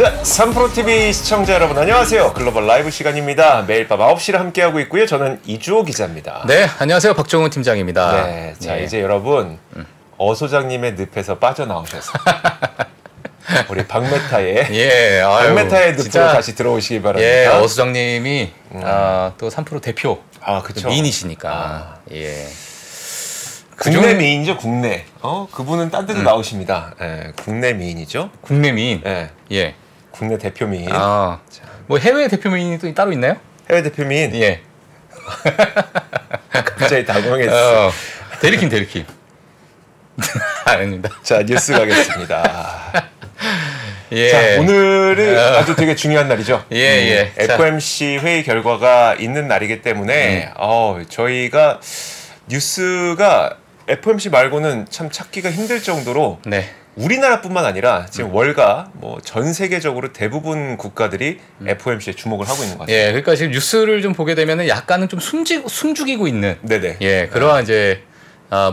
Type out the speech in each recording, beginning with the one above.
자, 3프로TV 시청자 여러분 안녕하세요. 글로벌 라이브 시간입니다. 매일 밤 9시를 함께하고 있고요. 저는 이주호 기자입니다. 네, 안녕하세요. 박정훈 팀장입니다. 네, 자 이제 여러분 어 소장님의 늪에서 빠져나오셔서 우리 박메타의 박메타의 늪으로 다시 들어오시기 바랍니다. 예, 어 소장님이 또 3프로 대표 그쵸. 미인이시니까 예. 국내 미인이죠, 국내. 그분은 딴 데도 나오십니다. 예, 국내 미인이죠. 국내 미인. 예. 예. 국내 대표 미인. 뭐 해외 대표 미인이 또 따로 있나요? 해외 대표 미인. 예. 갑자기 당황했어. 데리킴. 아닙니다. 자, 뉴스 가겠습니다. 예. 자, 오늘은 아주 되게 중요한 날이죠. 예. FOMC 회의 결과가 있는 날이기 때문에 저희가 뉴스가 FOMC 말고는 참 찾기가 힘들 정도로 우리나라뿐만 아니라 지금 월가 뭐 전 세계적으로 대부분 국가들이 FOMC에 주목을 하고 있는 것 같아요. 예, 그러니까 지금 뉴스를 좀 보게 되면은 약간은 좀 숨죽이고 있는 그러한 이제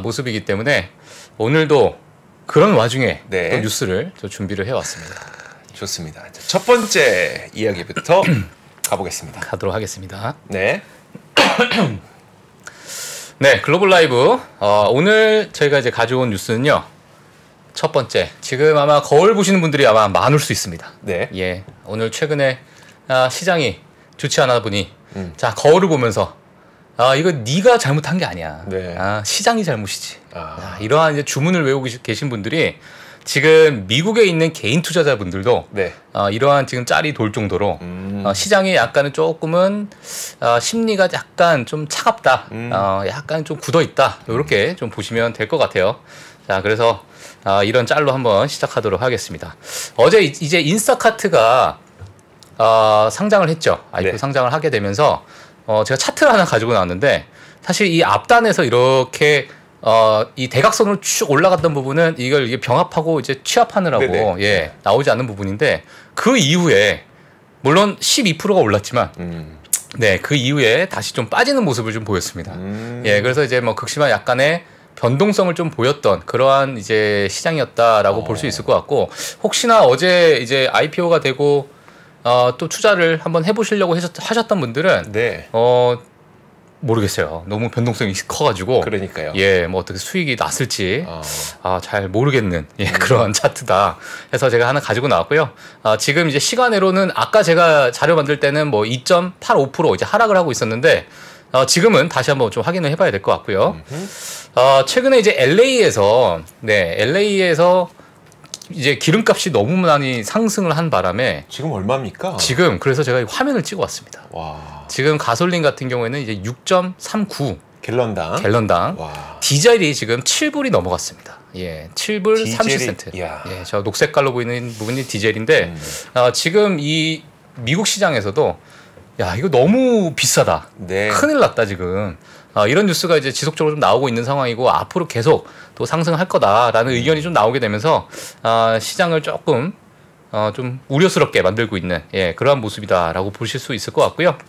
모습이기 때문에 오늘도 그런 와중에 또 뉴스를 또 준비를 해왔습니다. 좋습니다. 첫 번째 이야기부터 가보겠습니다. 가도록 하겠습니다. 네. 네, 글로벌 라이브. 오늘 저희가 이제 가져온 뉴스는요. 첫 번째, 지금 아마 거울 보시는 분들이 아마 많을 수 있습니다. 네. 예, 오늘 최근에 시장이 좋지 않아 보니 자, 거울을 보면서 이거 네가 잘못한 게 아니야. 시장이 잘못이지. 이러한 이제 주문을 외우고 계신 분들이 지금 미국에 있는 개인 투자자분들도 이러한 지금 짤이 돌 정도로 시장이 약간은 조금은 심리가 약간 좀 차갑다, 약간 좀 굳어 있다, 이렇게 좀 보시면 될 것 같아요. 자, 그래서 이런 짤로 한번 시작하도록 하겠습니다. 어제 이제 인스타카트가 상장을 했죠. IPO 상장을 하게 되면서 제가 차트를 하나 가지고 나왔는데 사실 이 앞단에서 이렇게 이 대각선으로 쭉 올라갔던 부분은 이게 병합하고 이제 취합하느라고 나오지 않는 부분인데 그 이후에 물론 12%가 올랐지만 그 이후에 다시 좀 빠지는 모습을 좀 보였습니다. 예, 그래서 이제 뭐 극심한 약간의 변동성을 좀 보였던 그러한 이제 시장이었다라고 볼 수 있을 것 같고, 혹시나 어제 이제 IPO가 되고 또 투자를 한번 해보시려고 하셨던 분들은 모르겠어요. 너무 변동성이 커가지고. 그러니까요. 예, 뭐 어떻게 수익이 났을지 잘 모르겠는 그런 차트다 해서 제가 하나 가지고 나왔고요. 지금 이제 시간으로는 아까 제가 자료 만들 때는 뭐 2.85% 이제 하락을 하고 있었는데 지금은 다시 한번 좀 확인을 해봐야 될 것 같고요. 최근에 이제 LA에서 이제 기름값이 너무 많이 상승을 한 바람에 지금 얼마입니까? 지금 그래서 제가 화면을 찍어 왔습니다. 지금 가솔린 같은 경우에는 이제 6.39 갤런당. 디젤이 지금 7불이 넘어갔습니다. 예, 7불 30센트. 예, 저 녹색깔로 보이는 부분이 디젤인데 지금 이 미국 시장에서도 이거 너무 비싸다. 큰일 났다 지금. 이런 뉴스가 이제 지속적으로 좀 나오고 있는 상황이고 앞으로 계속 또 상승할 거다라는 의견이 좀 나오게 되면서 시장을 조금 좀 우려스럽게 만들고 있는 그러한 모습이다라고 보실 수 있을 것 같고요.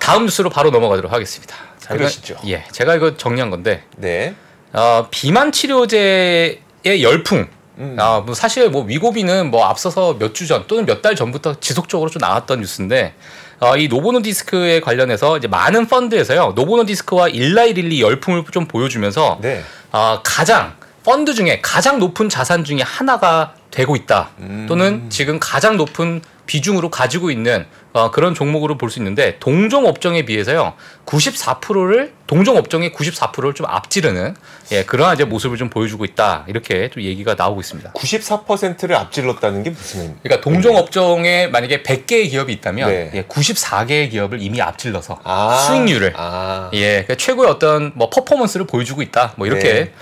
다음 뉴스로 바로 넘어가도록 하겠습니다. 그러시죠. 제가 이거 정리한 건데 비만 치료제의 열풍. 뭐 사실 뭐 위고비는 뭐 앞서서 몇 주 전 또는 몇 달 전부터 지속적으로 좀 나왔던 뉴스인데 이 노보노디스크에 관련해서 이제 많은 펀드에서요 노보노디스크와 일라이릴리 열풍을 좀 보여주면서 가장 펀드 중에 가장 높은 자산 중에 하나가 되고 있다, 또는 지금 가장 높은 비중으로 가지고 있는 그런 종목으로 볼 수 있는데, 동종 업종에 비해서요 94%를 동종 업종의 94%를 좀 앞지르는 그러한 이제 모습을 좀 보여주고 있다, 이렇게 좀 얘기가 나오고 있습니다. 94%를 앞질렀다는 게 무슨 의미? 그러니까 동종 업종에 만약에 100개의 기업이 있다면 94개의 기업을 이미 앞질러서 수익률을 그러니까 최고의 어떤 뭐 퍼포먼스를 보여주고 있다, 뭐 이렇게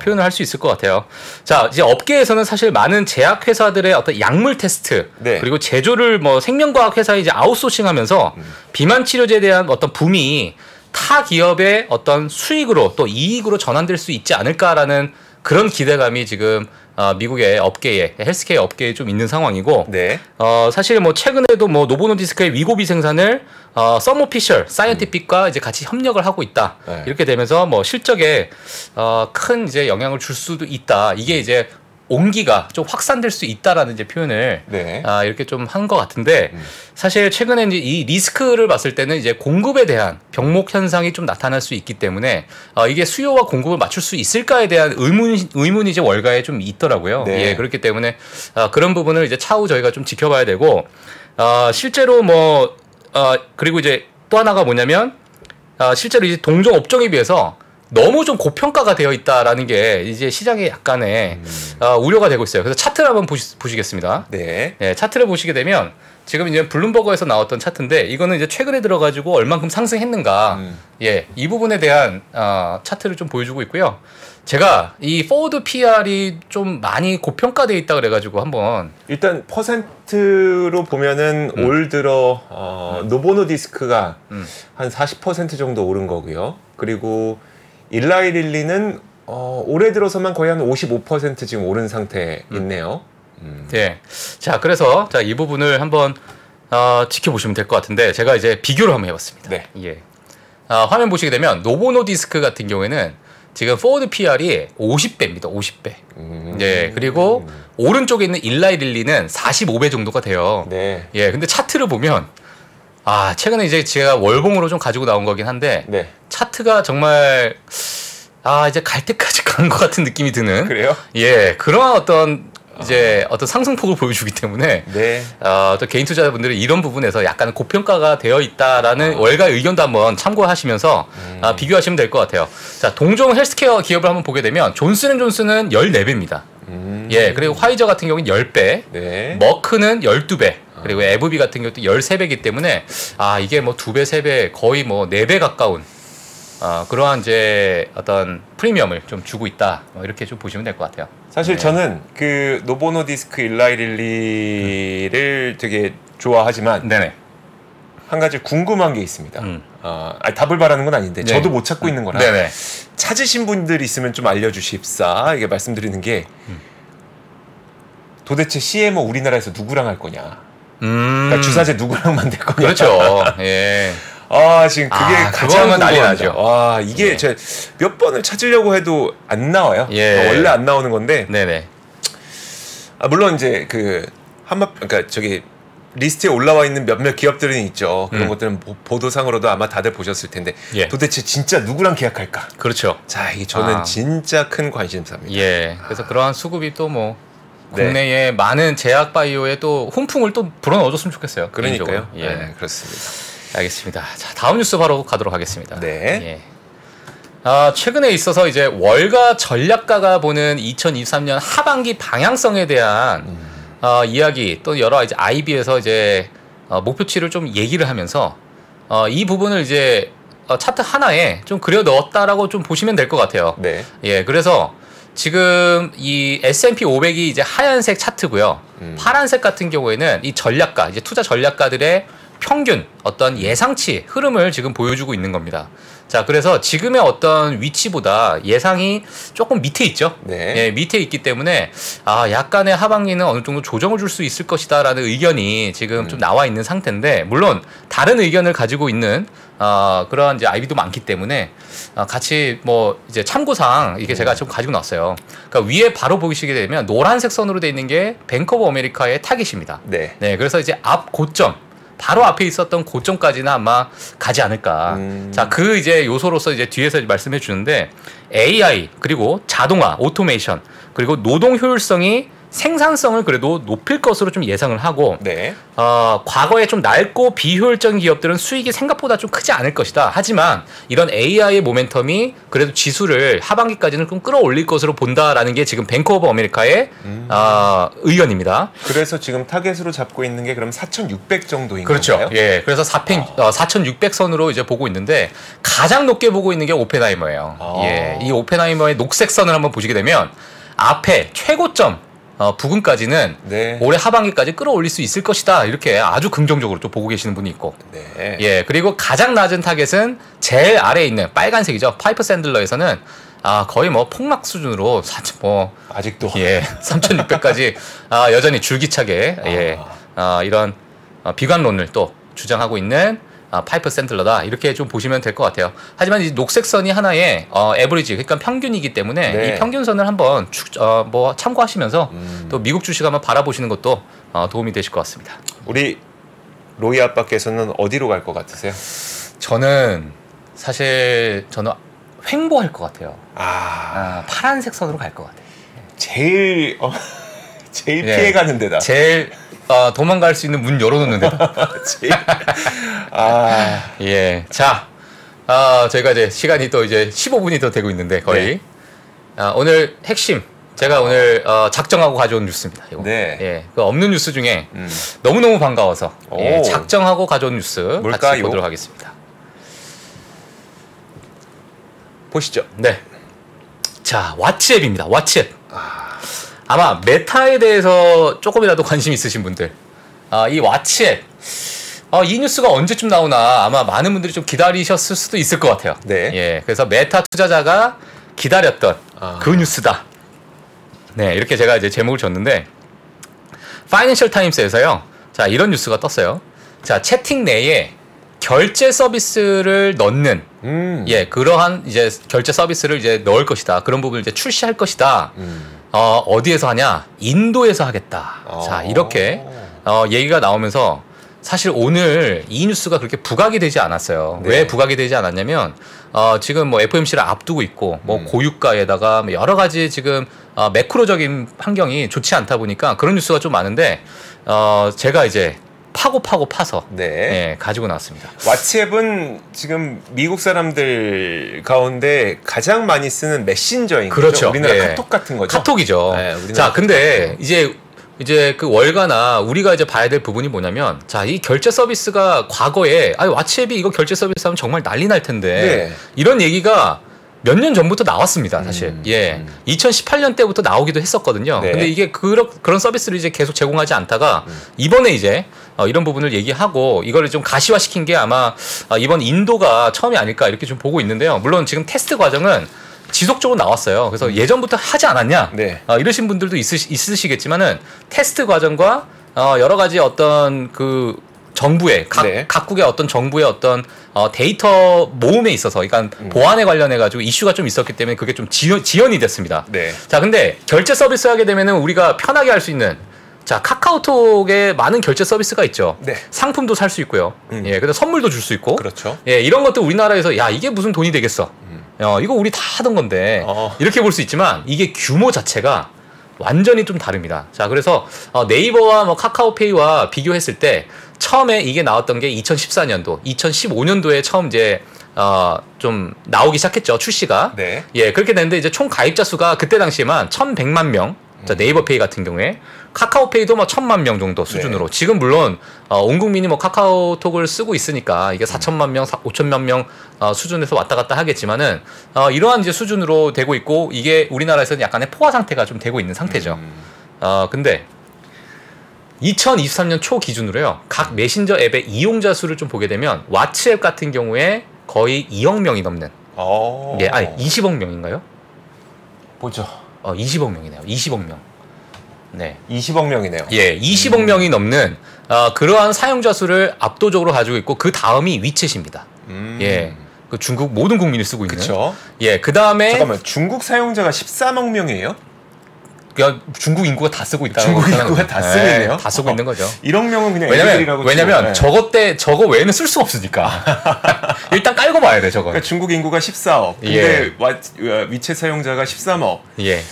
표현을 할 수 있을 것 같아요. 자, 이제 업계에서는 사실 많은 제약 회사들의 어떤 약물 테스트 그리고 제조를 뭐 생명과학 회사에 이제 아웃소싱하면서 비만 치료제에 대한 어떤 붐이 타 기업의 어떤 수익으로 또 이익으로 전환될 수 있지 않을까라는 그런 기대감이 지금 미국의 업계에, 헬스케어 업계에 좀 있는 상황이고, 사실 뭐 최근에도 뭐 노보노디스크의 위고비 생산을 서머피셜 사이언티픽과 이제 같이 협력을 하고 있다. 이렇게 되면서 뭐 실적에 큰 이제 영향을 줄 수도 있다. 이게 이제 온기가 좀 확산될 수 있다라는 이제 표현을 네. 이렇게 좀 한 것 같은데 사실 최근에 이제 이 리스크를 봤을 때는 이제 공급에 대한 병목 현상이 좀 나타날 수 있기 때문에 이게 수요와 공급을 맞출 수 있을까에 대한 의문이 이제 월가에 좀 있더라고요. 네. 예, 그렇기 때문에 그런 부분을 이제 차후 저희가 좀 지켜봐야 되고 실제로 뭐 그리고 이제 또 하나가 뭐냐면 실제로 이제 동종 업종에 비해서 너무 좀 고평가가 되어 있다라는 게 이제 시장에 약간의 우려가 되고 있어요. 그래서 차트를 한번 보시겠습니다. 네. 네, 차트를 보시게 되면 지금 이제 블룸버그에서 나왔던 차트인데 이거는 이제 최근에 들어가지고 얼만큼 상승했는가, 예, 이 부분에 대한 차트를 좀 보여주고 있고요. 제가 이 포워드 PR이 좀 많이 고평가되어 있다 그래가지고 한번 일단 퍼센트로 보면은 올 들어 노보노디스크가 한 40% 정도 오른 거고요. 그리고 일라이 릴리는 올해 들어서만 거의 한 55% 지금 오른 상태에 있네요. 네. 자, 그래서 이 부분을 한번 지켜보시면 될 것 같은데 제가 이제 비교를 한번 해봤습니다. 네. 예. 화면 보시게 되면 노보노디스크 같은 경우에는 지금 포워드 PR이 50배입니다. 50배. 네. 그리고 오른쪽에 있는 일라이 릴리는 45배 정도가 돼요. 네. 예. 근데 차트를 보면 최근에 이제 제가 월봉으로 좀 가지고 나온 거긴 한데 네. 차트가 정말 이제 갈 때까지 간 것 같은 느낌이 드는. 그래요? 예. 그런 어떤 이제 어떤 상승폭을 보여주기 때문에 네. 또 개인 투자자분들은 이런 부분에서 약간 고평가가 되어 있다라는 월가 의견도 한번 참고하시면서 비교하시면 될 것 같아요. 자, 동종 헬스케어 기업을 한번 보게 되면 존슨앤존슨은 14배입니다. 예, 그리고 화이저 같은 경우는 10배, 네. 머크는 12배, 그리고 에브비 같은 경우도 13배이기 때문에 이게 뭐 2배, 3배, 거의 뭐 4배 가까운 그러한 이제 어떤 프리미엄을 좀 주고 있다. 이렇게 좀 보시면 될 것 같아요. 사실 네. 저는 그 노보노디스크 일라이 릴리를 되게 좋아하지만 네네. 한 가지 궁금한 게 있습니다. 답을 바라는 건 아닌데 네. 저도 못 찾고 있는 거라 네네. 찾으신 분들 있으면 좀 알려주십사 이게 말씀드리는 게 도대체 CMO 우리나라에서 누구랑 할 거냐? 그러니까 주사제 누구랑 만들 거냐? 그렇죠. 예. 지금 그게 가장 난리 나죠. 이게 제가 몇 번을 찾으려고 해도 안 나와요. 예. 원래 안 나오는 건데. 네네. 물론 이제 그 그러니까 저기 리스트에 올라와 있는 몇몇 기업들은 있죠. 그런 것들은 보도상으로도 아마 다들 보셨을 텐데 도대체 진짜 누구랑 계약할까? 그렇죠. 자, 이게 저는 진짜 큰 관심사입니다. 예. 그래서 그러한 수급이 또 뭐 국내에 많은 제약 바이오에 또 훈풍을 또 불어넣어줬으면 좋겠어요. 그러니까요. 예, 네, 그렇습니다. 알겠습니다. 자, 다음 뉴스 바로 가도록 하겠습니다. 네. 예. 최근에 있어서 이제 월가 전략가가 보는 2023년 하반기 방향성에 대한 이야기 또 여러 이제 IB에서 이제 목표치를 좀 얘기를 하면서 이 부분을 이제 차트 하나에 좀 그려 넣었다라고 좀 보시면 될 것 같아요. 네. 예, 그래서 지금 이 S&P 500이 이제 하얀색 차트고요. 파란색 같은 경우에는 이 전략가, 이제 투자 전략가들의 평균 어떤 예상치 흐름을 지금 보여주고 있는 겁니다. 자, 그래서 지금의 어떤 위치보다 예상이 조금 밑에 있죠. 네. 예, 밑에 있기 때문에 약간의 하반기는 어느 정도 조정을 줄 수 있을 것이다라는 의견이 지금 좀 나와 있는 상태인데, 물론 다른 의견을 가지고 있는 그런 이제 IB도 많기 때문에 같이 뭐 이제 참고사항 이게 제가 좀 가지고 나왔어요. 그러니까 위에 바로 보시게 되면 노란색 선으로 되어 있는 게 뱅크 오브 아메리카의 타깃입니다. 네. 네, 그래서 이제 앞 고점 바로 앞에 있었던 고점까지는 아마 가지 않을까. 자, 그 이제 요소로서 이제 뒤에서 말씀해 주는데 AI 그리고 자동화, 오토메이션 그리고 노동 효율성이 생산성을 그래도 높일 것으로 좀 예상을 하고 네. 과거에 좀 낡고 비효율적인 기업들은 수익이 생각보다 좀 크지 않을 것이다. 하지만 이런 AI의 모멘텀이 그래도 지수를 하반기까지는 좀 끌어올릴 것으로 본다라는 게 지금 뱅크 오브 아메리카의 의견입니다. 그래서 지금 타겟으로 잡고 있는 게 그럼 4,600 정도인 그렇죠. 건가요? 예, 그래서 4,600선으로 이제 보고 있는데 가장 높게 보고 있는 게 오펜하이머예요. 예, 이 오펜하이머의 녹색 선을 한번 보시게 되면 앞에 최고점 부근까지는 네. 올해 하반기까지 끌어올릴 수 있을 것이다. 이렇게 아주 긍정적으로 또 보고 계시는 분이 있고. 네. 예, 그리고 가장 낮은 타겟은 제일 아래에 있는 빨간색이죠. 파이퍼 샌들러에서는 거의 뭐 폭락 수준으로 아직도 3,600까지 여전히 줄기차게 이런 비관론을 또 주장하고 있는 파이퍼 샌들러다 이렇게 좀 보시면 될 것 같아요. 하지만 이 녹색선이 하나의 에버리지 그러니까 평균이기 때문에 네. 이 평균선을 한번 뭐 참고하시면서 또 미국 주식 한번 바라보시는 것도 도움이 되실 것 같습니다. 우리 로이 아빠께서는 어디로 갈 것 같으세요? 저는 사실 횡보할 것 같아요. 파란색 선으로 갈 것 같아요. 제일 피해가는 데다. 제일 도망갈 수 있는 문 열어놓는 데다. 예. 자, 저희가 이제 시간이 또 이제 15분이 더 되고 있는데 거의 네. 오늘 핵심 제가 오늘 작정하고 가져온 뉴스입니다. 이거. 네. 예. 그 없는 뉴스 중에 너무너무 반가워서 예, 작정하고 가져온 뉴스 뭘까요? 같이 보도록 하겠습니다. 보시죠. 네. 자, 왓츠앱입니다. 왓츠앱. 아마 메타에 대해서 조금이라도 관심 있으신 분들, 이 왓츠앱, 이 뉴스가 언제쯤 나오나 아마 많은 분들이 좀 기다리셨을 수도 있을 것 같아요. 네. 예. 그래서 메타 투자자가 기다렸던 그 뉴스다. 네. 이렇게 제가 이제 제목을 줬는데, 파이낸셜 타임스에서요. 자, 이런 뉴스가 떴어요. 자, 채팅 내에 결제 서비스를 넣는 예, 그러한 이제 결제 서비스를 이제 넣을 것이다. 그런 부분을 이제 출시할 것이다. 어디에서 하냐? 인도에서 하겠다. 자, 이렇게 얘기가 나오면서 사실 오늘 이 뉴스가 그렇게 부각이 되지 않았어요. 네. 왜 부각이 되지 않았냐면 지금 뭐 FOMC를 앞두고 있고 뭐 고유가에다가 뭐 여러 가지 지금 매크로적인 환경이 좋지 않다 보니까 그런 뉴스가 좀 많은데 제가 이제 파서 네. 예, 가지고 나왔습니다. 왓츠앱은 지금 미국 사람들 가운데 가장 많이 쓰는 메신저인 그렇죠. 거죠. 우리나라 예. 카톡 같은 거죠. 카톡이죠. 네, 자, 근데 이제 그 월가나 우리가 이제 봐야 될 부분이 뭐냐면, 자, 이 결제 서비스가 과거에 왓츠앱이 이거 결제 서비스 하면 정말 난리 날 텐데 네. 이런 얘기가 몇 년 전부터 나왔습니다, 사실. 2018년 때부터 나오기도 했었거든요. 네. 근데 이게 그런 서비스를 이제 계속 제공하지 않다가 이번에 이제 이런 부분을 얘기하고 이거를 좀 가시화시킨 게 아마 이번 인도가 처음이 아닐까 이렇게 좀 보고 있는데요. 물론 지금 테스트 과정은 지속적으로 나왔어요. 그래서 예전부터 하지 않았냐? 네. 이러신 분들도 있으시겠지만은 테스트 과정과 여러 가지 어떤 그 정부의 각국의 어떤 정부의 어떤 데이터 모음에 있어서 그러니까 보안에 관련해 가지고 이슈가 좀 있었기 때문에 그게 좀 지연이 됐습니다. 네. 자, 근데 결제 서비스 하게 되면은 우리가 편하게 할 수 있는 자, 카카오톡에 많은 결제 서비스가 있죠. 네. 상품도 살 수 있고요. 예, 그래서 선물도 줄 수 있고. 그렇죠. 예, 이런 것도 우리나라에서 야, 이게 무슨 돈이 되겠어. 이거 우리 다 하던 건데. 이렇게 볼 수 있지만 이게 규모 자체가 완전히 좀 다릅니다. 자, 그래서 네이버와 뭐 카카오페이와 비교했을 때 처음에 이게 나왔던 게 2014년도, 2015년도에 처음 이제 좀 나오기 시작했죠. 출시가. 네. 예, 그렇게 됐는데 이제 총 가입자 수가 그때 당시에만 1,100만 명. 자, 네이버페이 같은 경우에 카카오페이도 뭐 1,000만 명 정도 수준으로. 네. 지금 물론 온 국민이 뭐 카카오톡을 쓰고 있으니까 이게 4,000만 명, 5,000만 명 수준에서 왔다 갔다 하겠지만은 이러한 이제 수준으로 되고 있고 이게 우리나라에서는 약간의 포화 상태가 좀 되고 있는 상태죠. 근데 2023년 초 기준으로요. 각 메신저 앱의 이용자 수를 좀 보게 되면 왓츠앱 같은 경우에 거의 2억 명이 넘는. 예, 아니 20억 명인가요? 보죠. 20억 명이네요. 20억 명. 네. 20억 명이네요. 예, 20억 명이 넘는 그러한 사용자 수를 압도적으로 가지고 있고 그 다음이 위챗입니다. 예. 그 중국 모든 국민이 쓰고 있는. 그렇죠. 예, 그다음에 잠깐만. 중국 사용자가 13억 명이에요? 그러니까 중국 인구가 다 쓰고 있다. 중국 인구가 다 쓰고 있네요. 다 쓰고 있는 거죠. 1억 명은 그냥 왜냐면 저거 외에는 쓸 수가 없으니까. 일단 깔고 봐야 돼, 저거. 그러니까 중국 인구가 14억. 근데 위챗 사용자가 13억. 예.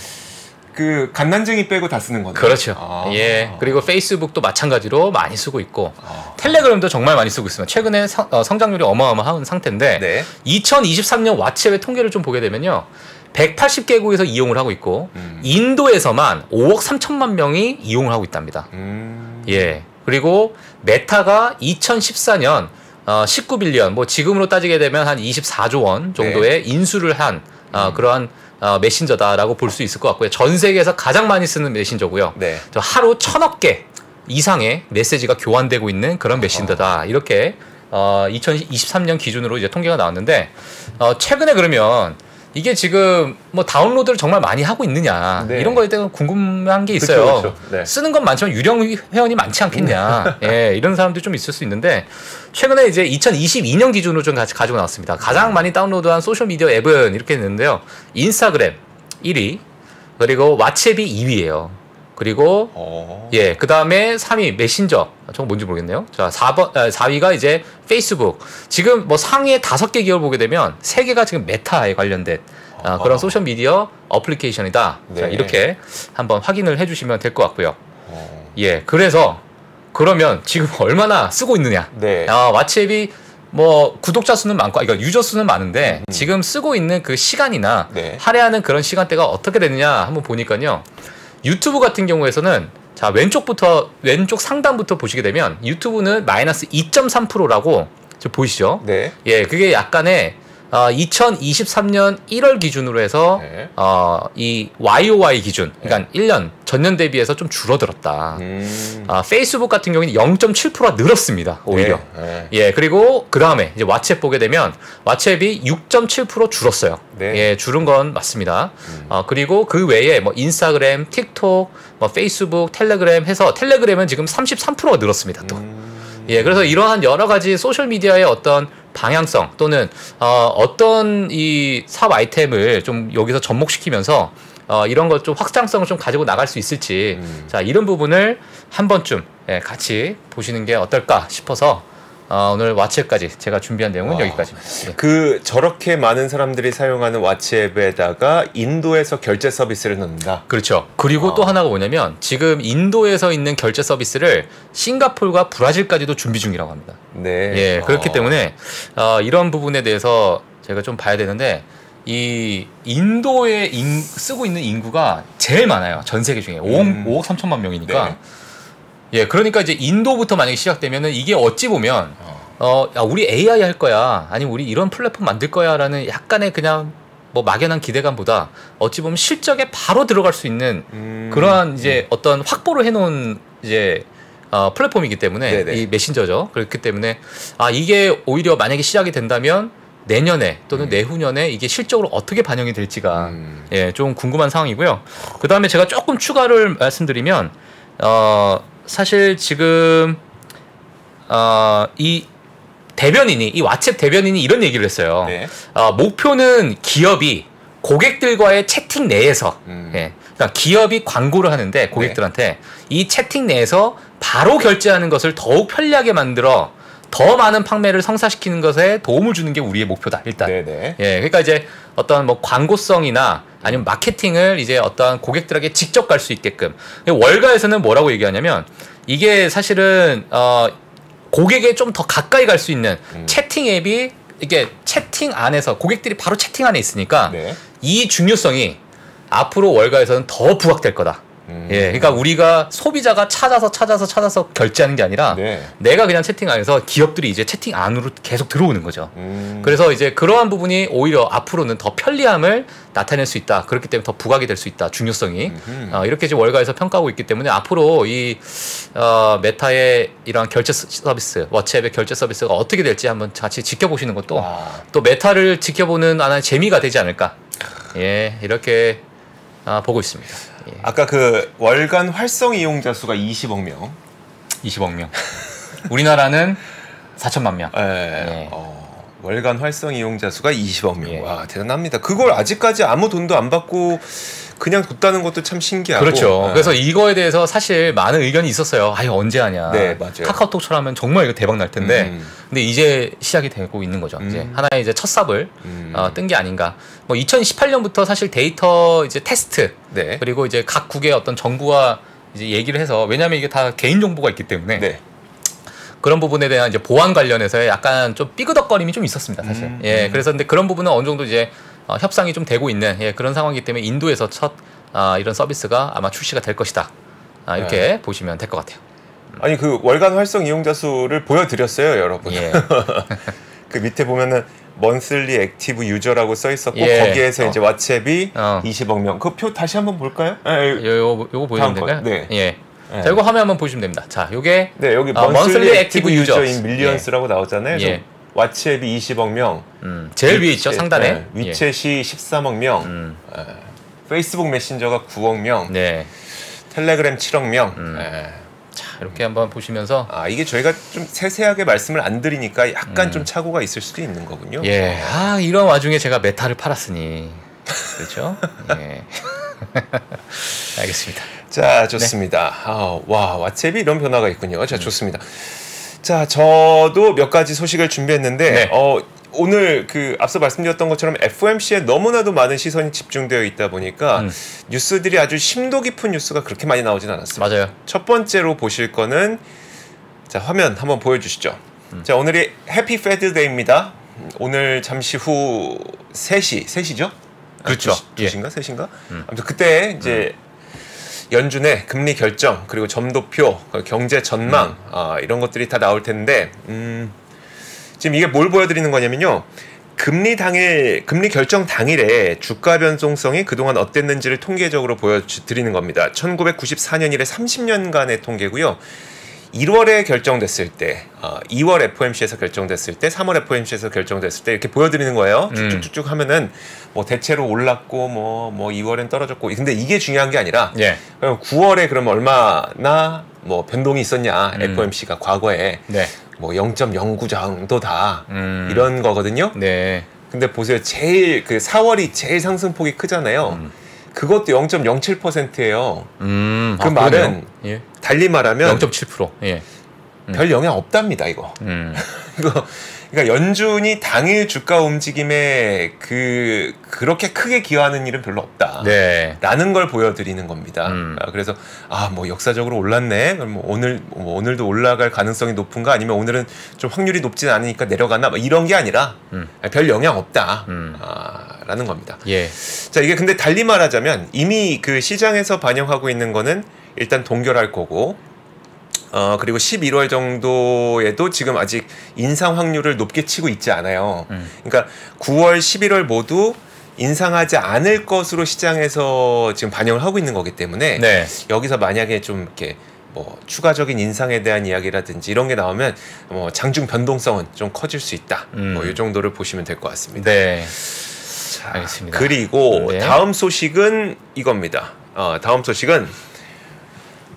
그 갓난쟁이 빼고 다 쓰는 거죠. 그렇죠. 예. 그리고 페이스북도 마찬가지로 많이 쓰고 있고 텔레그램도 정말 많이 쓰고 있습니다. 최근에 성장률이 어마어마한 상태인데 네. 2023년 왓츠앱의 통계를 좀 보게 되면요. 180개국에서 이용을 하고 있고 인도에서만 5억 3천만 명이 이용을 하고 있답니다. 예. 그리고 메타가 2014년 19빌리언 뭐 지금으로 따지게 되면 한 24조 원 정도의 네. 인수를 한 그러한 메신저다라고 볼 수 있을 것 같고요. 전 세계에서 가장 많이 쓰는 메신저고요. 네. 하루 1,000억 개 이상의 메시지가 교환되고 있는 그런 메신저다. 이렇게 2023년 기준으로 이제 통계가 나왔는데 최근에 그러면 이게 지금 뭐 다운로드를 정말 많이 하고 있느냐 네. 이런 거에 대해서 궁금한 게 있어요. 그렇죠. 네. 쓰는 건 많지만 유령 회원이 많지 않겠냐. 예, 이런 사람들이 좀 있을 수 있는데 최근에 이제 2022년 기준으로 좀 가지고 나왔습니다. 가장 많이 다운로드한 소셜미디어 앱은 이렇게 했는데요. 인스타그램 1위, 그리고 왓츠앱이 2위예요. 그리고 예, 그다음에 3위 메신저. 저건 뭔지 모르겠네요. 자, 4위가 이제 페이스북. 지금 뭐 상위에 5개 기업을 보게 되면 3개가 지금 메타에 관련된 그런 소셜 미디어 어플리케이션이다. 네. 자, 이렇게 한번 확인을 해 주시면 될 것 같고요. 예, 그래서 그러면 지금 얼마나 쓰고 있느냐. 네. 왓츠앱이 뭐 구독자 수는 많고, 그러니까 유저 수는 많은데 지금 쓰고 있는 그 시간이나 네. 할애하는 그런 시간대가 어떻게 되느냐 한번 보니까요. 유튜브 같은 경우에서는 자, 왼쪽 상단부터 보시게 되면 유튜브는 마이너스 2.3%라고 저 보이시죠? 네. 예, 그게 약간의 2023년 1월 기준으로 해서 네. 이 YOY 기준, 그러니까 1년 전년 대비해서 좀 줄어들었다. 페이스북 같은 경우는 0.7%가 늘었습니다. 오히려. 네. 예, 그리고 그 다음에 이제 왓츠앱 보게 되면 왓츠앱이 6.7% 줄었어요. 네. 예, 줄은 건 맞습니다. 그리고 그 외에 뭐 인스타그램, 틱톡, 뭐 페이스북, 텔레그램 해서 텔레그램은 지금 33%가 늘었습니다. 또. 예, 그래서 이러한 여러 가지 소셜 미디어의 어떤 방향성 또는 어떤 이 사업 아이템을 좀 여기서 접목시키면서 이런 것 좀 확장성을 좀 가지고 나갈 수 있을지 자, 이런 부분을 한 번쯤 예, 같이 보시는 게 어떨까 싶어서 오늘 왓츠앱까지 제가 준비한 내용은 여기까지입니다. 예. 저렇게 많은 사람들이 사용하는 왓츠앱에다가 인도에서 결제 서비스를 넣는다. 그렇죠. 그리고 또 하나가 뭐냐면 지금 인도에서 있는 결제 서비스를 싱가포르와 브라질까지도 준비 중이라고 합니다. 네. 예, 그렇기 때문에 이런 부분에 대해서 제가 좀 봐야 되는데 이 인도에 쓰고 있는 인구가 제일 많아요. 전 세계 중에 5억 3천만 명이니까. 네. 예, 그러니까 이제 인도부터 만약에 시작되면은 이게 어찌 보면 야, 우리 AI 할 거야, 아니면 우리 이런 플랫폼 만들 거야라는 약간의 그냥 뭐 막연한 기대감보다 어찌 보면 실적에 바로 들어갈 수 있는 그러한 이제 어떤 확보를 해놓은 이제 플랫폼이기 때문에 네네. 이 메신저죠. 그렇기 때문에 이게 오히려 만약에 시작이 된다면 내년에 또는 내후년에 이게 실적으로 어떻게 반영이 될지가 예, 좀 궁금한 상황이고요. 그 다음에 제가 조금 추가를 말씀드리면 사실 지금 이 대변인이 이 왓츠앱 대변인이 이런 얘기를 했어요. 네. 목표는 기업이 고객들과의 채팅 내에서 예, 그러니까 기업이 광고를 하는데 고객들한테 이 채팅 내에서 바로 결제하는 것을 더욱 편리하게 만들어 더 많은 판매를 성사시키는 것에 도움을 주는 게 우리의 목표다. 일단. 네네. 예, 그러니까 이제 어떤 뭐 광고성이나 아니면 마케팅을 이제 어떤 고객들에게 직접 갈 수 있게끔. 월가에서는 뭐라고 얘기하냐면 이게 사실은 고객에 좀 더 가까이 갈 수 있는 채팅 앱이 이게 채팅 안에서 고객들이 바로 채팅 안에 있으니까 네. 이 중요성이 앞으로 월가에서는 더 부각될 거다. 예, 그러니까 우리가 소비자가 찾아서 결제하는 게 아니라 네. 내가 그냥 채팅 안에서 기업들이 이제 채팅 안으로 계속 들어오는 거죠. 그래서 이제 그러한 부분이 오히려 앞으로는 더 편리함을 나타낼 수 있다. 그렇기 때문에 더 부각이 될 수 있다. 중요성이. 이렇게 이제 월가에서 평가하고 있기 때문에 앞으로 이 메타의 이러한 결제 서비스, 왓츠앱의 결제 서비스가 어떻게 될지 한번 같이 지켜보시는 것도 또 메타를 지켜보는 하나의 재미가 되지 않을까. 예, 이렇게 보고 있습니다. 예. 아까 그 월간 활성 이용자 수가 20억 명. 20억 명. 우리나라는 4천만 명. 예. 월간 활성 이용자 수가 20억 명. 예. 와, 대단합니다. 그걸 아직까지 아무 돈도 안 받고 그냥 뒀다는 것도 참 신기하고. 그렇죠. 예. 그래서 이거에 대해서 사실 많은 의견이 있었어요. 언제 하냐. 네, 맞아요. 카카오톡처럼 하면 정말 이거 대박 날 텐데. 근데 이제 시작이 되고 있는 거죠. 이제 하나의 이제 첫 삽을 뜬 게 아닌가. 뭐 2018년부터 사실 데이터 이제 테스트 네. 그리고 이제 각 국의 어떤 정부가 이제 얘기를 해서, 왜냐하면 이게 다 개인 정보가 있기 때문에. 네. 그런 부분에 대한 이제 보안 관련해서 약간 좀 삐그덕거림이 좀 있었습니다, 사실. 예, 그래서 근데 그런 부분은 어느 정도 이제 협상이 좀 되고 있는 그런 상황이기 때문에 인도에서 첫 이런 서비스가 아마 출시가 될 것이다. 이렇게 보시면 될 것 같아요. 아니 그 월간 활성 이용자 수를 보여드렸어요, 여러분. 예. 그 밑에 보면은 먼슬리 액티브 유저라고 써 있었고 거기에서 이제 왓츠앱이 20억 명. 그 표 다시 한번 볼까요? 요거 보여주면 될까요? 네. 예. 자, 이거 화면 한번 보시면 됩니다. 자, 요게 네, 여기 먼슬리 액티브 유저인 밀리언스라고 나오잖아요. 좀 왓츠앱이 20억 명. 제일 위에 있죠, 상단에. 위챗이 13억 명. 페이스북 메신저가 9억 명. 네. 텔레그램 7억 명. 자, 이렇게 한번 보시면서 이게 저희가 좀 세세하게 말씀을 안 드리니까 약간 좀 착오가 있을 수도 있는 거군요. 예. 이런 와중에 제가 메타를 팔았으니. 그렇죠? 예. 알겠습니다. 자, 좋습니다. 네. 와, 왓츠앱이 이런 변화가 있군요. 자, 좋습니다. 자, 저도 몇 가지 소식을 준비했는데 네. 오늘 앞서 말씀드렸던 것처럼 FOMC에 너무나도 많은 시선이 집중되어 있다 보니까 뉴스들이 아주 심도 깊은 뉴스가 그렇게 많이 나오진 않았습니다. 맞아요. 첫 번째로 보실 거는 자, 화면 한번 보여주시죠. 자, 오늘이 해피 페드 데이입니다. 오늘 잠시 후 3시죠? 그렇죠. 2시인가? 3시인가? 아무튼 그때 이제 연준의 금리 결정 그리고 점도표, 경제 전망 이런 것들이 다 나올 텐데 지금 이게 뭘 보여드리는 거냐면요. 금리 결정 당일에 주가 변동성이 그동안 어땠는지를 통계적으로 보여드리는 겁니다. 1994년 이래 30년간의 통계고요. 1월에 결정됐을 때, 2월 FOMC에서 결정됐을 때, 3월 FOMC에서 결정됐을 때 이렇게 보여드리는 거예요. 쭉쭉쭉 하면은 뭐 대체로 올랐고 뭐 2월엔 떨어졌고. 근데 이게 중요한 게 아니라 9월에 그럼 얼마나 뭐 변동이 있었냐 FOMC가 과거에 뭐 0.09 정도다 이런 거거든요. 네. 근데 보세요, 제일 4월이 제일 상승폭이 크잖아요. 그것도 0.07%예요. 그 말은 달리 말하면 0.7%. 예. 별 영향 없답니다, 이거. 그러니까 연준이 당일 주가 움직임에 그렇게 크게 기여하는 일은 별로 없다. 네. 라는 걸 보여드리는 겁니다. 그래서 뭐 역사적으로 올랐네. 그럼 오늘도 올라갈 가능성이 높은가? 아니면 오늘은 좀 확률이 높진 않으니까 내려가나? 이런 게 아니라 별 영향 없다. 라는 겁니다. 예. 자, 이게 근데 달리 말하자면 이미 그 시장에서 반영하고 있는 거는 일단 동결할 거고 그리고 11월 정도에도 지금 아직 인상 확률을 높게 치고 있지 않아요. 그러니까 9월, 11월 모두 인상하지 않을 것으로 시장에서 지금 반영을 하고 있는 거기 때문에 여기서 만약에 좀 이렇게 뭐 추가적인 인상에 대한 이야기라든지 이런 게 나오면 뭐 장중 변동성은 좀 커질 수 있다. 뭐 이 정도를 보시면 될 것 같습니다. 네. 자, 알겠습니다. 그리고 다음 소식은 이겁니다. 다음 소식은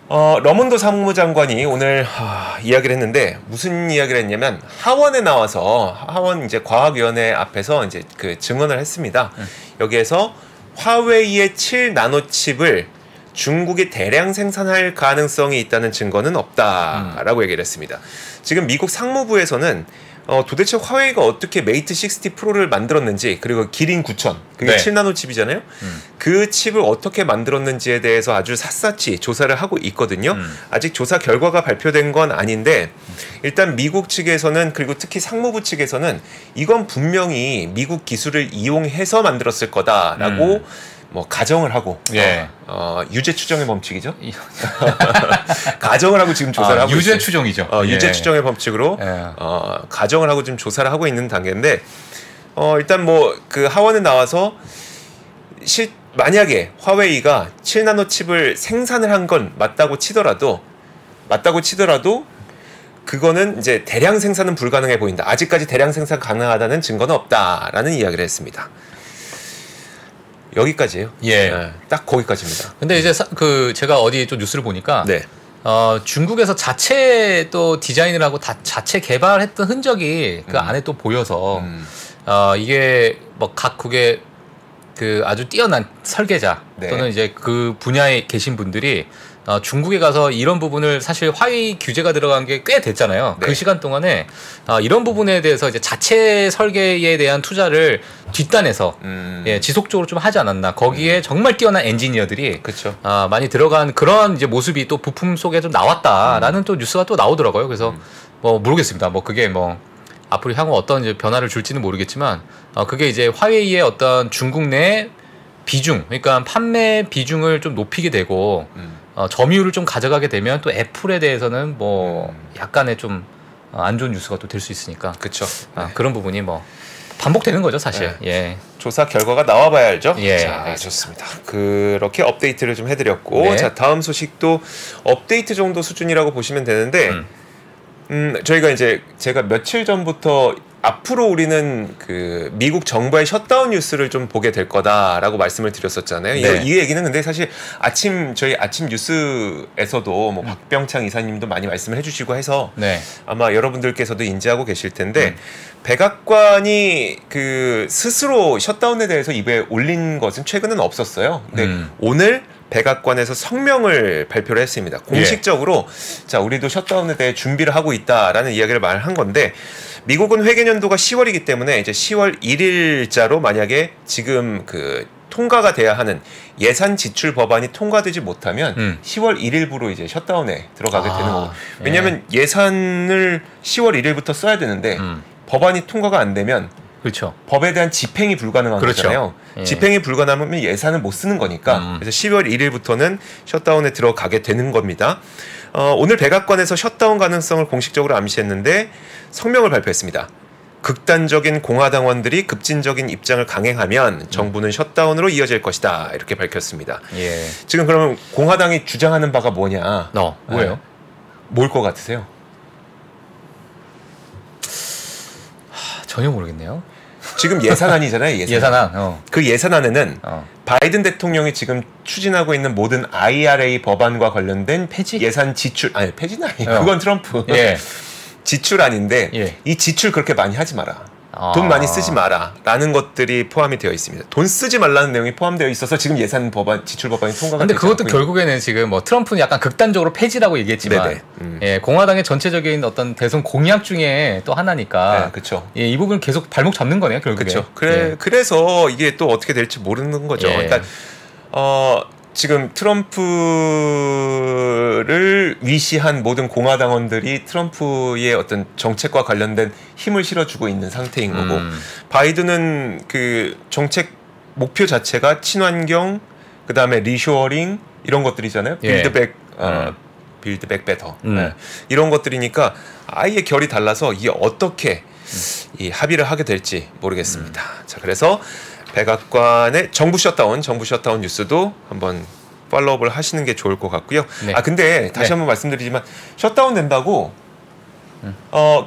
러몬도 사무장관이 오늘 이야기를 했는데 무슨 이야기를 했냐면 하원에 나와서 하원 이제 과학위원회 앞에서 이제 증언을 했습니다. 여기에서 화웨이의 7나노칩을 중국이 대량 생산할 가능성이 있다는 증거는 없다라고 얘기를 했습니다. 지금 미국 상무부에서는 도대체 화웨이가 어떻게 메이트 60 프로를 만들었는지 그리고 기린 9000 그게 7나노 칩이잖아요. 그 칩을 어떻게 만들었는지에 대해서 아주 샅샅이 조사를 하고 있거든요. 아직 조사 결과가 발표된 건 아닌데 일단 미국 측에서는 그리고 특히 상무부 측에서는 이건 분명히 미국 기술을 이용해서 만들었을 거다라고 뭐 가정을 하고 유죄 추정의 범칙이죠. 가정을 하고 지금 조사를 하고 유죄 추정이죠. 유죄 추정의 범칙으로 가정을 하고 지금 조사를 하고 있는 단계인데 일단 뭐 그 하원에 나와서 만약에 화웨이가 7나노 칩을 생산을 한 건 맞다고 치더라도 그거는 이제 대량 생산은 불가능해 보인다. 아직까지 대량 생산 가능하다는 증거는 없다라는 이야기를 했습니다. 여기까지예요. 딱 거기까지입니다. 근데 이제 제가 어디 좀 뉴스를 보니까 중국에서 자체 또 디자인을 하고 자체 개발했던 흔적이 그 안에 또 보여서 이게 뭐 각국의 그 아주 뛰어난 설계자 또는 이제 그 분야에 계신 분들이 중국에 가서 이런 부분을 사실 화웨이 규제가 들어간 게 꽤 됐잖아요. 그 시간 동안에 이런 부분에 대해서 이제 자체 설계에 대한 투자를 뒷단에서 지속적으로 좀 하지 않았나. 거기에 정말 뛰어난 엔지니어들이 많이 들어간 그런 이제 모습이 또 부품 속에 좀 나왔다라는 또 뉴스가 또 나오더라고요. 그래서 뭐 모르겠습니다. 뭐 그게 뭐 앞으로 향후 어떤 이제 변화를 줄지는 모르겠지만 그게 이제 화웨이의 어떤 중국 내 비중, 그러니까 판매 비중을 좀 높이게 되고 점유율을 좀 가져가게 되면 또 애플에 대해서는 뭐 약간의 좀 안 좋은 뉴스가 또 될 수 있으니까. 그렇죠. 그런 부분이 뭐 반복되는 거죠, 사실. 조사 결과가 나와봐야 알죠. 자, 좋습니다. 그렇게 업데이트를 좀 해드렸고, 자 다음 소식도 업데이트 정도 수준이라고 보시면 되는데, 저희가 이제 제가 며칠 전부터 앞으로 우리는 그 미국 정부의 셧다운 뉴스를 좀 보게 될 거다라고 말씀을 드렸었잖아요. 네. 이 얘기는 근데 사실 저희 아침 뉴스에서도 뭐 박병창 이사님도 많이 말씀을 해주시고 해서 네. 아마 여러분들께서도 인지하고 계실 텐데 백악관이 그 스스로 셧다운에 대해서 입에 올린 것은 최근은 없었어요. 근데 오늘 백악관에서 성명을 발표를 했습니다. 공식적으로 자 우리도 셧다운에 대해 준비를 하고 있다라는 이야기를 말한 건데 미국은 회계연도가 10월이기 때문에 이제 10월 1일자로 만약에 지금 그 통과가 돼야 하는 예산 지출 법안이 통과되지 못하면 10월 1일부로 이제 셧다운에 들어가게 되는 거고 왜냐하면 예산을 10월 1일부터 써야 되는데 법안이 통과가 안 되면 그렇죠. 법에 대한 집행이 불가능한 그렇죠. 거잖아요. 예. 집행이 불가능하면 예산을 못 쓰는 거니까 그래서 10월 1일부터는 셧다운에 들어가게 되는 겁니다. 오늘 백악관에서 셧다운 가능성을 공식적으로 암시했는데 성명을 발표했습니다. 극단적인 공화당원들이 급진적인 입장을 강행하면 정부는 셧다운으로 이어질 것이다. 이렇게 밝혔습니다. 예. 지금 그러면 공화당이 주장하는 바가 뭐냐? 뭐예요? 뭘 것 같으세요? 전혀 모르겠네요. 지금 예산안이잖아요. 예산안. 그 예산안에는 바이든 대통령이 지금 추진하고 있는 모든 IRA 법안과 관련된 폐지? 예산 지출 아니 폐지는 아니에요. 그건 트럼프. 예. 지출안인데 이 지출 그렇게 많이 하지 마라. 돈 많이 쓰지 마라 라는 것들이 포함이 되어 있습니다. 돈 쓰지 말라는 내용이 포함되어 있어서 지금 예산 법안, 지출 법안이 통과가 근데 그것도 결국에는 지금 뭐 트럼프는 약간 극단적으로 폐지라고 얘기했지만 예, 공화당의 전체적인 어떤 대선 공약 중에 또 하나니까 네, 그렇죠. 예, 이 부분 계속 발목 잡는 거네요, 결국에. 그렇죠. 그래서 이게 또 어떻게 될지 모르는 거죠. 그러니까 지금 트럼프를 위시한 모든 공화당원들이 트럼프의 어떤 정책과 관련된 힘을 실어주고 있는 상태인 거고 바이든은 그 정책 목표 자체가 친환경 그다음에 리쇼어링 이런 것들이잖아요. 빌드백 베터 이런 것들이니까 아예 결이 달라서 이게 어떻게 이 합의를 하게 될지 모르겠습니다. 자, 그래서 백악관의 정부 셧다운 뉴스도 한번 팔로우업을 하시는 게 좋을 것 같고요. 네. 근데 다시 한번 말씀드리지만 셧다운 된다고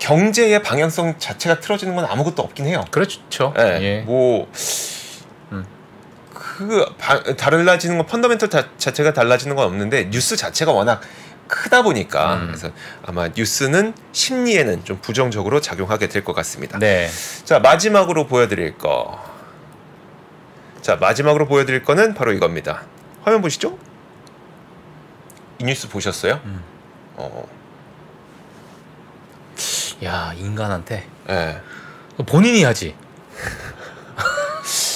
경제의 방향성 자체가 틀어지는 건 아무것도 없긴 해요. 그렇죠. 네. 예. 뭐 달라지는 건 펀더멘털 자체가 달라지는 건 없는데 뉴스 자체가 워낙 크다 보니까 그래서 아마 뉴스는 심리에는 좀 부정적으로 작용하게 될 것 같습니다. 네. 자, 마지막으로 보여드릴 거는 바로 이겁니다. 화면 보시죠? 이 뉴스 보셨어요? 야, 인간한테. 네. 본인이 하지.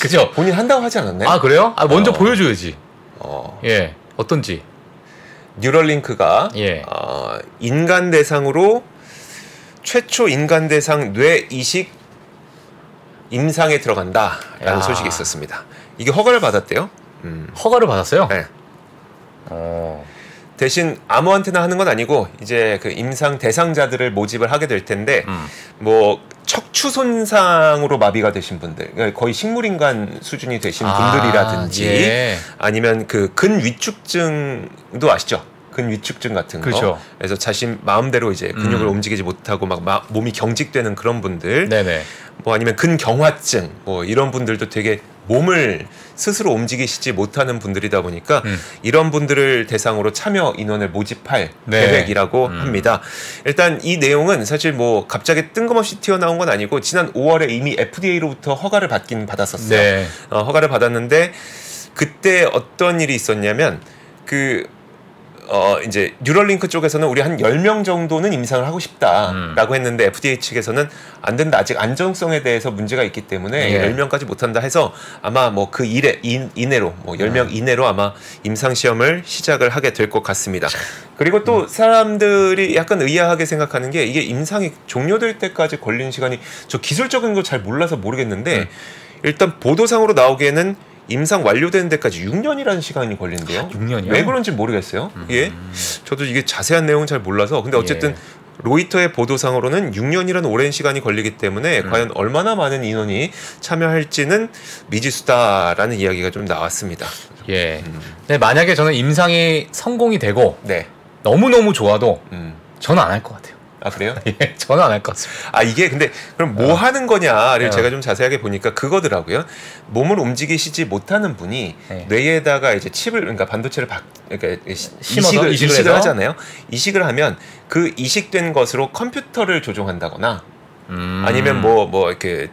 그죠? 본인 한다고 하지 않았나요? 아, 그래요? 먼저 보여줘야지. 예, 어떤지. 뉴럴링크가 인간 대상으로 최초 인간 대상 뇌 이식 임상에 들어간다라는 소식이 있었습니다. 이게 허가를 받았대요. 허가를 받았어요? 네. 대신 아무한테나 하는 건 아니고 이제 그 임상 대상자들을 모집을 하게 될 텐데 뭐 척추 손상으로 마비가 되신 분들, 그러니까 거의 식물인간 수준이 되신 분들이라든지 아니면 그 근위축증도 아시죠? 근위축증 같은 거. 그렇죠. 그래서 자신 마음대로 이제 근육을 움직이지 못하고 막 몸이 경직되는 그런 분들. 네네. 뭐 아니면 근경화증 뭐 이런 분들도 되게 몸을 스스로 움직이시지 못하는 분들이다 보니까 이런 분들을 대상으로 참여 인원을 모집할 계획이라고 합니다. 일단 이 내용은 사실 뭐 갑자기 뜬금없이 튀어나온 건 아니고 지난 5월에 이미 FDA로부터 허가를 받긴 받았었어요. 네. 허가를 받았는데 그때 어떤 일이 있었냐면 이제 뉴럴링크 쪽에서는 우리 한 10명 정도는 임상을 하고 싶다라고 했는데 FDA 측에서는 안 된다. 아직 안정성에 대해서 문제가 있기 때문에 10명까지 못 한다 해서 아마 뭐 그 이내로 뭐 10명 이내로 아마 임상 시험을 시작을 하게 될 것 같습니다. 그리고 또 사람들이 약간 의아하게 생각하는 게 이게 임상이 종료될 때까지 걸리는 시간이 저 기술적인 거 잘 몰라서 모르겠는데 일단 보도상으로 나오기에는 임상 완료되는 데까지 6년이라는 시간이 걸린대요. 6년이요? 왜 그런지 모르겠어요. 저도 이게 자세한 내용은 잘 몰라서. 근데 어쨌든 로이터의 보도상으로는 6년이라는 오랜 시간이 걸리기 때문에 과연 얼마나 많은 인원이 참여할지는 미지수다라는 이야기가 좀 나왔습니다. 네, 만약에 저는 임상이 성공이 되고 너무너무 좋아도 저는 안 할 것 같아요. 아 그래요? 예, 저는 안 할 것 같습니다. 아 이게 근데 그럼 뭐 하는 거냐를 제가 좀 자세하게 보니까 그거더라고요. 몸을 움직이시지 못하는 분이 뇌에다가 이제 칩을 그러니까 반도체를 그러니까 이식을 하잖아요. 이식을 하면 그 이식된 것으로 컴퓨터를 조종한다거나 아니면 뭐 이렇게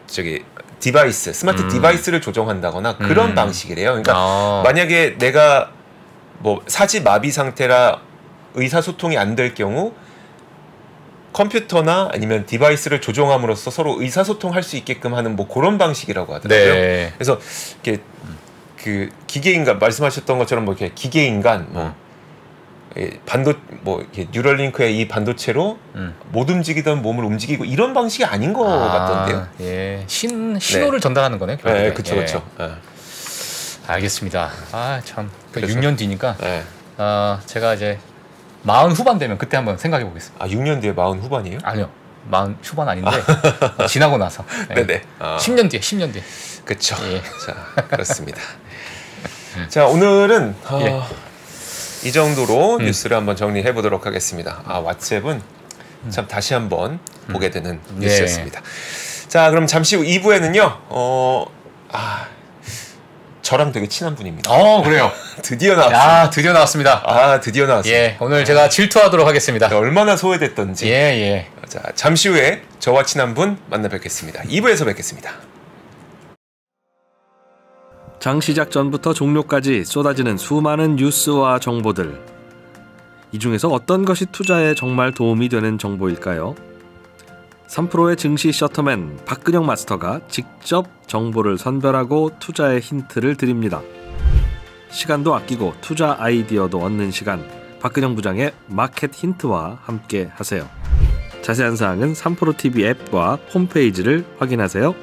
디바이스 스마트 디바이스를 조종한다거나 그런 방식이래요. 그러니까 만약에 내가 뭐 사지 마비 상태라 의사소통이 안 될 경우 컴퓨터나 아니면 디바이스를 조종함으로써 서로 의사소통할 수 있게끔 하는 뭐 그런 방식이라고 하더라고요. 네. 그래서 이렇게 그 기계인간 말씀하셨던 것처럼 뭐 이렇게 기계인간 이렇게 뉴럴링크의 이 반도체로 못 움직이던 몸을 움직이고 이런 방식이 아닌 것 같던데요. 예, 신호를 전달하는 거네. 네, 그렇죠, 그렇죠. 알겠습니다. 아 참, 6년 뒤니까 제가 이제 40 후반 되면 그때 한번 생각해 보겠습니다. 아 6년 뒤에 40 후반이에요? 아니요, 40 후반 아닌데 지나고 나서. 네네. 10년 뒤에, 10년 뒤에. 그렇죠. 예. 자 그렇습니다. 자 오늘은 이 정도로 뉴스를 한번 정리해 보도록 하겠습니다. 아 왓츠앱은 참 다시 한번 보게 되는 뉴스였습니다. 자 그럼 잠시 후 2부에는요. 저랑 되게 친한 분입니다. 그래요. 드디어 나왔습니다. 드디어 나왔습니다. 드디어 나왔습니다. 예, 오늘 제가 질투하도록 하겠습니다. 얼마나 소외됐던지. 예. 자, 잠시 후에 저와 친한 분 만나 뵙겠습니다. 2부에서 뵙겠습니다. 장 시작 전부터 종료까지 쏟아지는 수많은 뉴스와 정보들. 이 중에서 어떤 것이 투자에 정말 도움이 되는 정보일까요? 3프로의 증시 셔터맨 박근영 마스터가 직접 정보를 선별하고 투자의 힌트를 드립니다. 시간도 아끼고 투자 아이디어도 얻는 시간, 박근영 부장의 마켓 힌트와 함께 하세요. 자세한 사항은 3프로TV 앱과 홈페이지를 확인하세요.